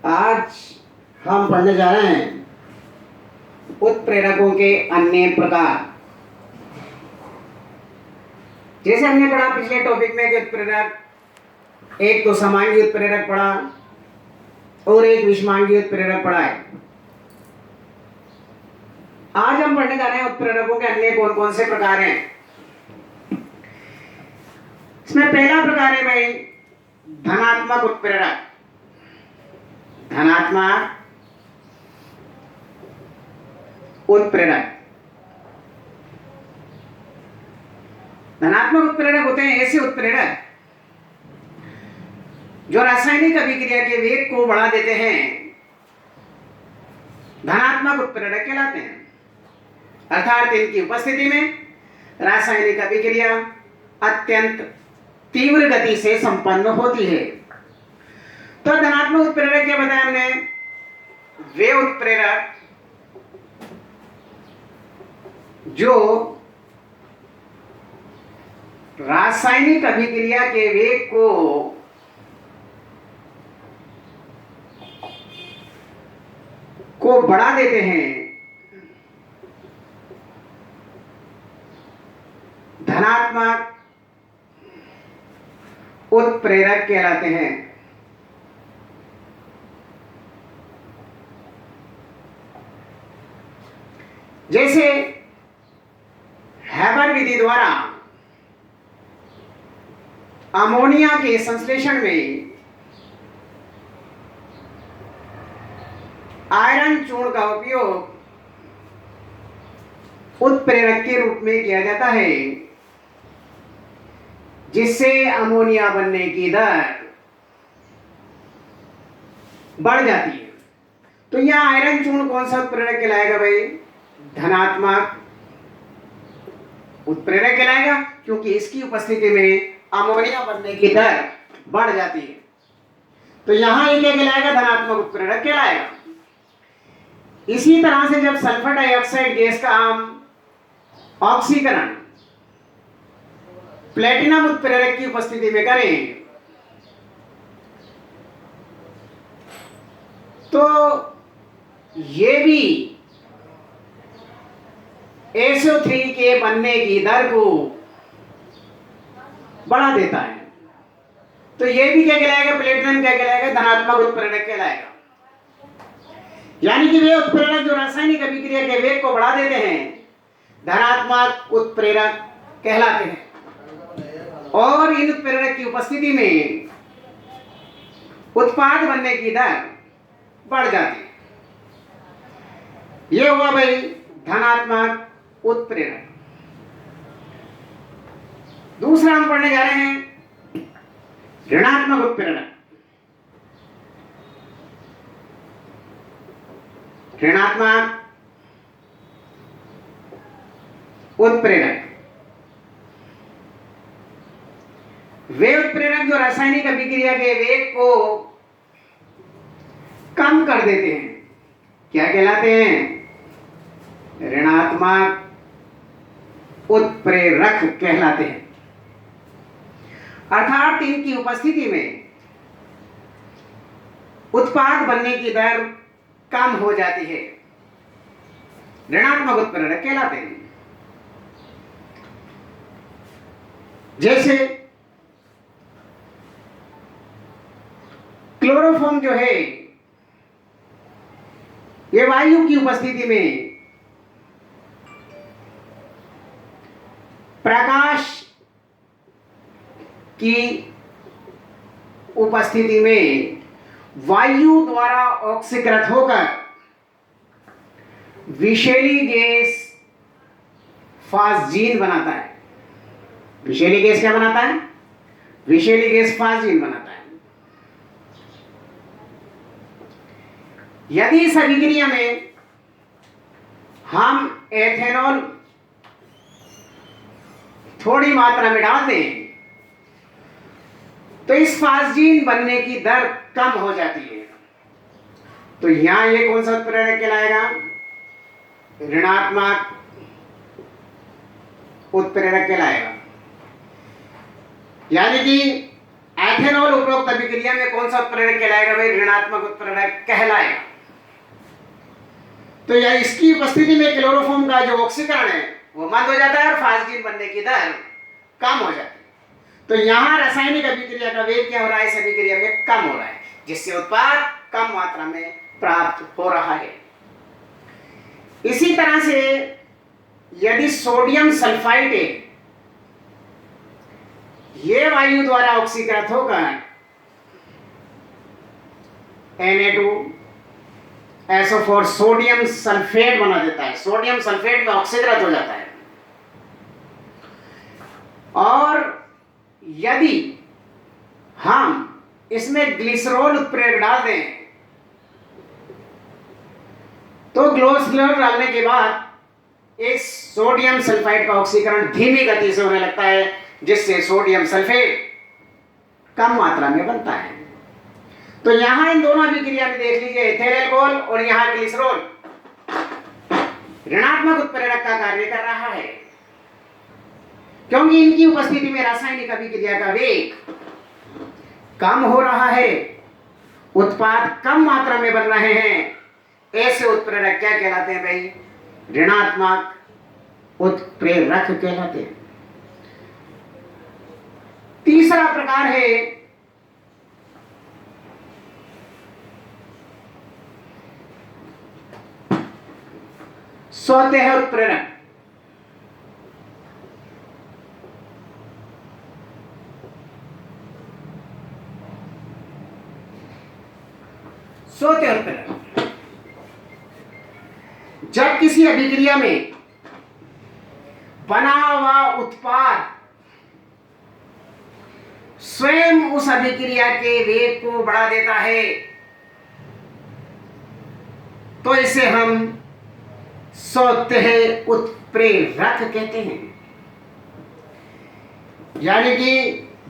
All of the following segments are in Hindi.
आज हम पढ़ने जा रहे हैं उत्प्रेरकों के अन्य प्रकार। जैसे हमने पढ़ा पिछले टॉपिक में कि उत्प्रेरक एक तो समांगी उत्प्रेरक पढ़ा और एक विषमांगी उत्प्रेरक पढ़ा है। आज हम पढ़ने जा रहे हैं उत्प्रेरकों के अन्य कौन कौन से प्रकार हैं। इसमें पहला प्रकार है भाई धनात्मक उत्प्रेरक। धनात्मक उत्प्रेरक। धनात्मक उत्प्रेरक होते हैं ऐसे उत्प्रेरक जो रासायनिक अभिक्रिया के वेग को बढ़ा देते हैं, धनात्मक उत्प्रेरक कहलाते हैं। अर्थात इनकी उपस्थिति में रासायनिक अभिक्रिया अत्यंत तीव्र गति से संपन्न होती है। तो धनात्मक उत्प्रेरक क्या बताया हमने? वे उत्प्रेरक जो रासायनिक अभिक्रिया के वेग को बढ़ा देते हैं, धनात्मक उत्प्रेरक कहलाते हैं। जैसे हैबर विधि द्वारा अमोनिया के संश्लेषण में आयरन चूर्ण का उपयोग उत्प्रेरक के रूप में किया जाता है, जिससे अमोनिया बनने की दर बढ़ जाती है। तो यहां आयरन चूर्ण कौन सा उत्प्रेरक कहलाएगा भाई? धनात्मक उत्प्रेरक कहलाएगा, क्योंकि इसकी उपस्थिति में अमोनिया बनने की दर बढ़ जाती है। तो यहां ये क्या कहलाएगा? धनात्मक उत्प्रेरक कहलाएगा। इसी तरह से जब सल्फर डाइऑक्साइड गैस का हम ऑक्सीकरण प्लेटिनम उत्प्रेरक की उपस्थिति में करें तो ये भी SO3 के बनने की दर को बढ़ा देता है। तो ये भी क्या कहलाएगा? प्लेटिनम क्या कहलाएगा? धनात्मक उत्प्रेरक कहलाएगा। यानी कि वे उत्प्रेरक जो रासायनिक अभिक्रिया के वेग को बढ़ा देते हैं, धनात्मक उत्प्रेरक कहलाते हैं। और इन उत्प्रेरक की उपस्थिति में उत्पाद बनने की दर बढ़ जाती है। यह हुआ भाई धनात्मक उत्प्रेरक। दूसरा हम पढ़ने जा रहे हैं ऋणात्मक उत्प्रेरक। ऋणात्मक उत्प्रेरक वे उत्प्रेरक जो रासायनिक अभिक्रिया के वेग को कम कर देते हैं, क्या कहलाते हैं? ऋणात्मक उत्प्रेरक कहलाते हैं। अर्थात इनकी उपस्थिति में उत्पाद बनने की दर कम हो जाती है, ऋणात्मक उत्प्रेरक कहलाते हैं। जैसे क्लोरोफॉर्म जो है, ये वायु की उपस्थिति में प्रकाश की उपस्थिति में वायु द्वारा ऑक्सीकृत होकर विषैली गैस फास्जीन बनाता है। विषैली गैस क्या बनाता है? विषैली गैस फास्जीन बनाता है। यदि इस अभिक्रिया में हम एथेनॉल थोड़ी मात्रा में डाल दें तो इस फास्जीन बनने की दर कम हो जाती है। तो यहां ये कौन सा उत्प्रेरक कहलाएगा? ऋणात्मक उत्प्रेरक कहलाएगा। यानी कि एथेनॉल उपरोक्त अभिक्रिया में कौन सा उत्प्रेरक कहलाएगा भाई? ऋणात्मक उत्प्रेरक कहलाएगा। तो यह इसकी उपस्थिति में क्लोरोफॉर्म का जो ऑक्सीकरण है वो मंद हो जाता है और फास्जीन बनने की दर कम हो जाती है। तो यहाँ रासायनिक अभिक्रिया का वेग क्या हो रहा है? इस अभिक्रिया में कम हो रहा है, जिससे उत्पाद कम मात्रा में प्राप्त हो रहा है। इसी तरह से यदि सोडियम सल्फाइड ये वायु द्वारा ऑक्सीकृत होकर Na2SO4 सोडियम सल्फेट बना देता है, सोडियम सल्फेट में ऑक्सीकृत हो जाता है। और यदि हम इसमें ग्लिसरॉल उत्प्रेरक डाल दें तो ग्लिसरॉल डालने के बाद इस सोडियम सल्फाइड का ऑक्सीकरण धीमी गति से होने लगता है, जिससे सोडियम सल्फेट कम मात्रा में बनता है। तो यहां इन दोनों अभिक्रिया में देख लीजिए, एथिल अल्कोहल और यहां ग्लिसरॉल ऋणात्मक उत्प्रेरक का कार्य कर रहा है, क्योंकि इनकी उपस्थिति में रासायनिक अभिक्रिया का वेग कम हो रहा है, उत्पाद कम मात्रा में बन रहे हैं। ऐसे उत्प्रेरक क्या कहलाते हैं भाई? ऋणात्मक उत्प्रेरक कहलाते हैं। तीसरा प्रकार है स्वतः उत्प्रेरक। स्वतः उत्प्रेरक जब किसी अभिक्रिया में बना हुआ उत्पाद स्वयं उस अभिक्रिया के वेग को बढ़ा देता है तो इसे हम स्वतः उत्प्रेरक कहते हैं। यानी कि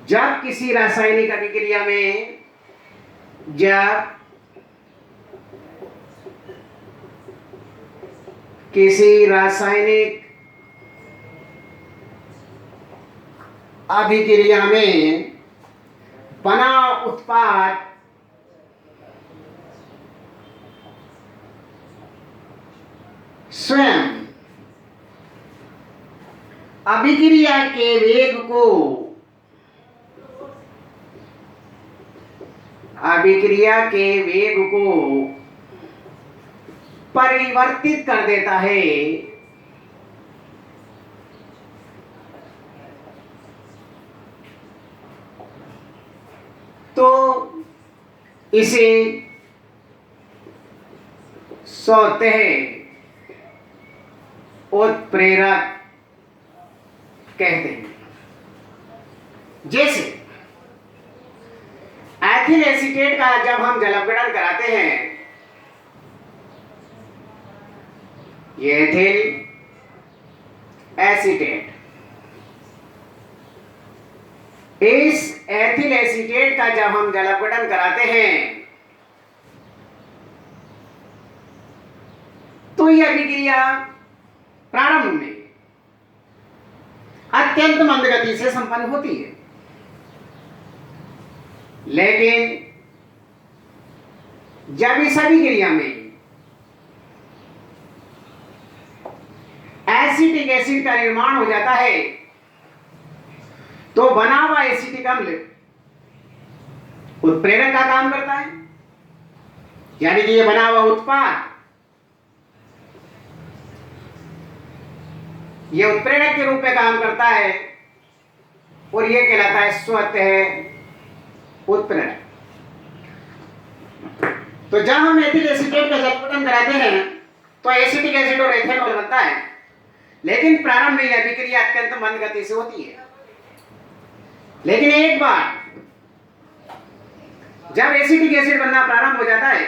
जब किसी रासायनिक अभिक्रिया में जब किसी रासायनिक अभिक्रिया में बना उत्पाद स्वयं अभिक्रिया के वेग को परिवर्तित कर देता है तो इसे स्वतः उत्प्रेरक कहते हैं। जैसे एथिल एसीटेट का जब हम जलावरण कराते हैं, ये एथिल एसीटेट, इस एथिल एसीटेट का जब हम जलावरण कराते हैं तो यह अभिक्रिया प्रारंभ में अत्यंत मंद गति से संपन्न होती है, लेकिन जब इस अभिक्रिया में एसिटिक एसिड का निर्माण हो जाता है तो बना हुआ एसिटिक अम्ल उत्प्रेरक का काम करता है। यानी कि ये बना हुआ उत्पाद ये उत्प्रेरक के रूप में काम करता है और ये कहलाता है स्वतः उत्प्रेरक। तो जब हम एथिल एसीटेट का जलावरण कराते हैं तो एसिटिक एसिड और एथेनॉल बनता है, लेकिन प्रारंभ में यह अभिक्रिया अत्यंत मंद गति से होती है। लेकिन एक बार जब एसिटिक एसिड बनना प्रारंभ हो जाता है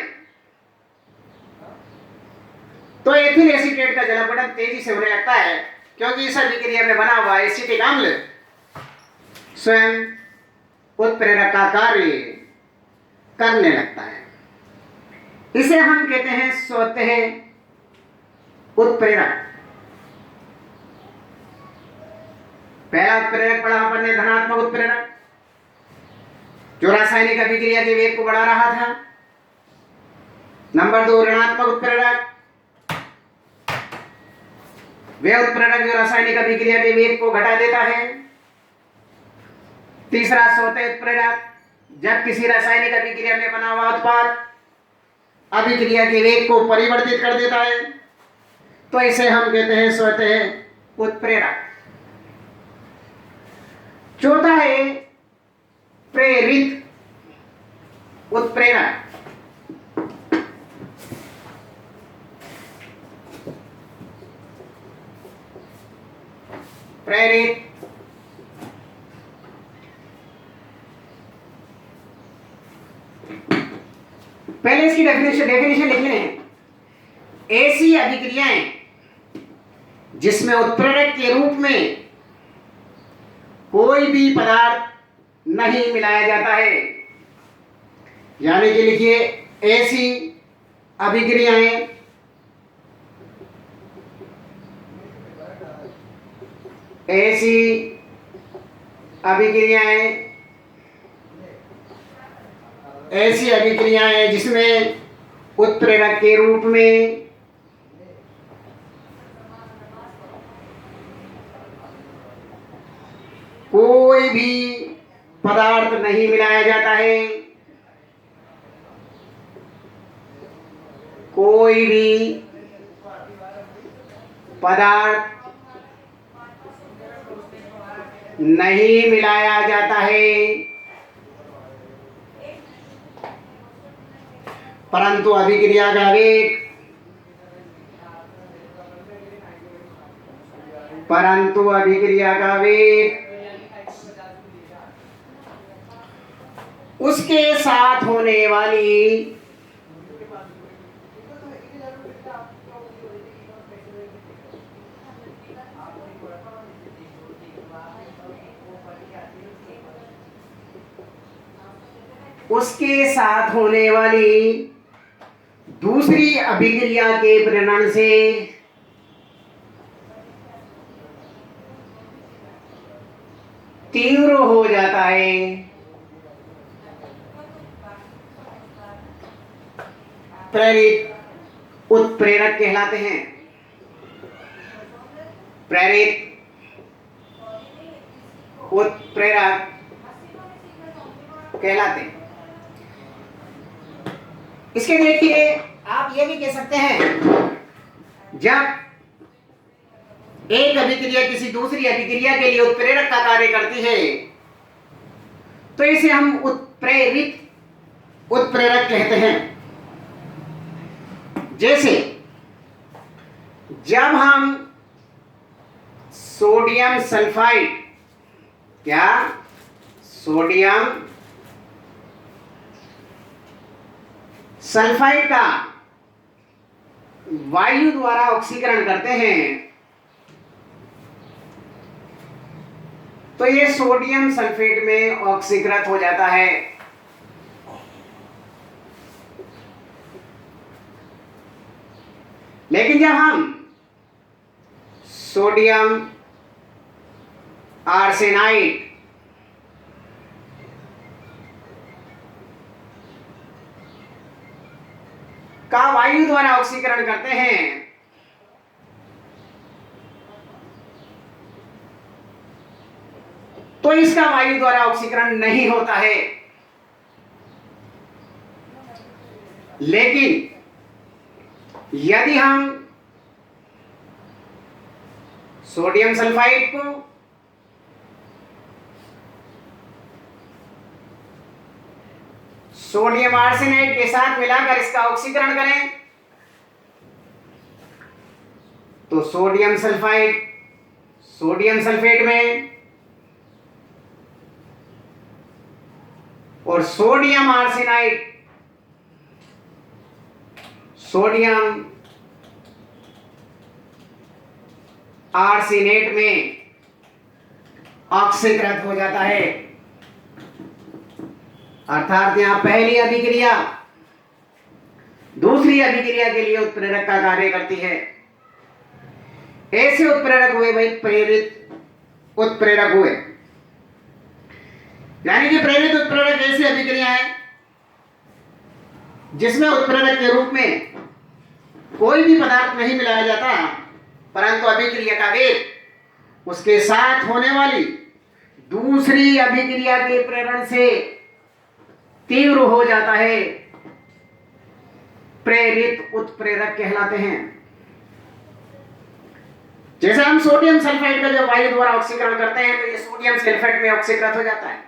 तो एथिल एसीटेट का जलावरण तेजी से होने लगता है, क्योंकि इस अभिक्रिया में बना हुआ एसिटिक अम्ल स्वयं उत्प्रेरक का कार्य करने लगता है। इसे हम कहते हैं स्वतः उत्प्रेरक। पहला उत्प्रेरक पढ़ा अपन ने धनात्मक उत्प्रेरक, जो रासायनिक अभिक्रिया के वेग को बढ़ा रहा था। नंबर 2 ऋणात्मक उत्प्रेरक, वह उत्प्रेरक जो रासायनिक अभिक्रिया के वेग को घटा देता है। तीसरा स्वतः उत्प्रेरक, जब किसी रासायनिक अभिक्रिया में बना हुआ उत्पाद अभिक्रिया के वेग को परिवर्तित कर देता है तो इसे हम कहते हैं स्वतः उत्प्रेरक। चौथा है प्रेरित उत्प्रेरक। प्रेरित पहले इसकी डेफिनेशन लिख लें। ऐसी अभिक्रियाएं जिसमें उत्प्रेरक के रूप में कोई भी पदार्थ नहीं मिलाया जाता है, यानी कि लिखिए ऐसी अभिक्रियाएं ऐसी अभिक्रियाएं जिसमें उत्प्रेरक के रूप में कोई भी पदार्थ नहीं मिलाया जाता है, कोई भी पदार्थ नहीं मिलाया जाता है, परंतु अभिक्रिया का वेग उसके साथ होने वाली दूसरी अभिक्रिया के प्रेरण से तीव्र हो जाता है। प्रेरित उत्प्रेरक कहलाते हैं। प्रेरित उत्प्रेरक कहलाते हैं। इसके देखिए आप ये भी कह सकते हैं, जब एक अभिक्रिया किसी दूसरी अभिक्रिया के लिए उत्प्रेरक का कार्य करती है तो इसे हम उत्प्रेरित उत्प्रेरक कहते हैं। जैसे जब हम सोडियम सल्फाइड का वायु द्वारा ऑक्सीकरण करते हैं तो ये सोडियम सल्फेट में ऑक्सीकृत हो जाता है। लेकिन जब हम सोडियम आर्सेनाइड का वायु द्वारा ऑक्सीकरण करते हैं तो इसका वायु द्वारा ऑक्सीकरण नहीं होता है। लेकिन यदि हम सोडियम सल्फाइड को सोडियम आर्सेनाइड के साथ मिलाकर इसका ऑक्सीकरण करें तो सोडियम सल्फेट में और सोडियम आर्सेनेट में ऑक्सीकृत हो जाता है। अर्थात यहां पहली अभिक्रिया दूसरी अभिक्रिया के लिए उत्प्रेरक का कार्य करती है। ऐसे उत्प्रेरक हुए भाई प्रेरित उत्प्रेरक हुए। यानी कि प्रेरित उत्प्रेरक ऐसी अभिक्रिया है जिसमें उत्प्रेरक के रूप में कोई भी पदार्थ नहीं मिलाया जाता, परंतु अभिक्रिया का वेग उसके साथ होने वाली दूसरी अभिक्रिया के प्रेरण से तीव्र हो जाता है, प्रेरित उत्प्रेरक कहलाते हैं। जैसे हम सोडियम सल्फाइड का जब वायु द्वारा ऑक्सीकरण करते हैं तो ये सोडियम सल्फेट में ऑक्सीकृत हो जाता है,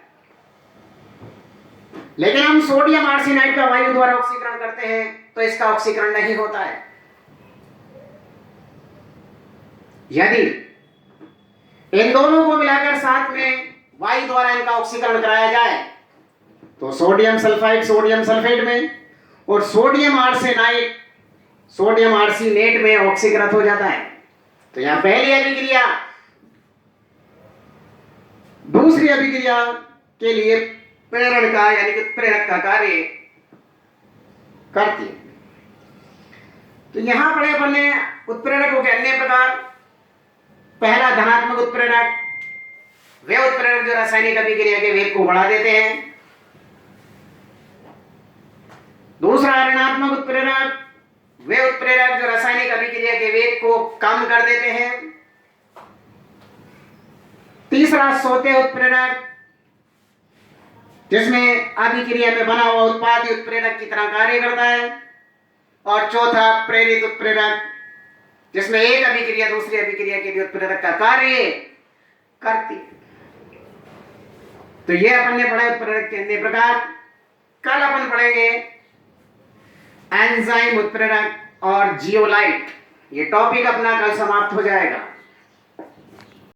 लेकिन हम सोडियम आर्सेनाइड का वायु द्वारा ऑक्सीकरण करते हैं तो इसका ऑक्सीकरण नहीं होता है। यदि इन दोनों को मिलाकर साथ में वायु द्वारा इनका ऑक्सीकरण कराया जाए तो सोडियम सल्फाइड सोडियम सल्फेट में और सोडियम आर्सेनाइड सोडियम आर्सेनेट में ऑक्सीकृत हो जाता है। तो यहां पहली अभिक्रिया दूसरी अभिक्रिया के लिए प्रेरण का यानी कि प्रेरक का कार्य करती है। तो यहां पढ़े अपन ने उत्प्रेरकों के अन्य प्रकार। पहला धनात्मक उत्प्रेरक, वे उत्प्रेरक जो रासायनिक अभिक्रिया के वेग को बढ़ा देते हैं। दूसरा ऋणात्मक उत्प्रेरक, वे उत्प्रेरक जो रासायनिक अभिक्रिया के वेग को कम कर देते हैं। तीसरा सौते उत्प्रेरक, जिसमें अभिक्रिया में बना हुआ उत्पाद उत्प्रेरक की तरह कार्य करता है। और चौथा प्रेरित उत्प्रेरक, जिसमें एक अभिक्रिया दूसरी अभिक्रिया के लिए उत्प्रेरक का कार्य करती है। तो ये अपन ने पढ़ा उत्प्रेरक के अन्य प्रकार। कल अपन पढ़ेंगे एंजाइम उत्प्रेरक और जियोलाइट। ये टॉपिक अपना कल समाप्त हो जाएगा।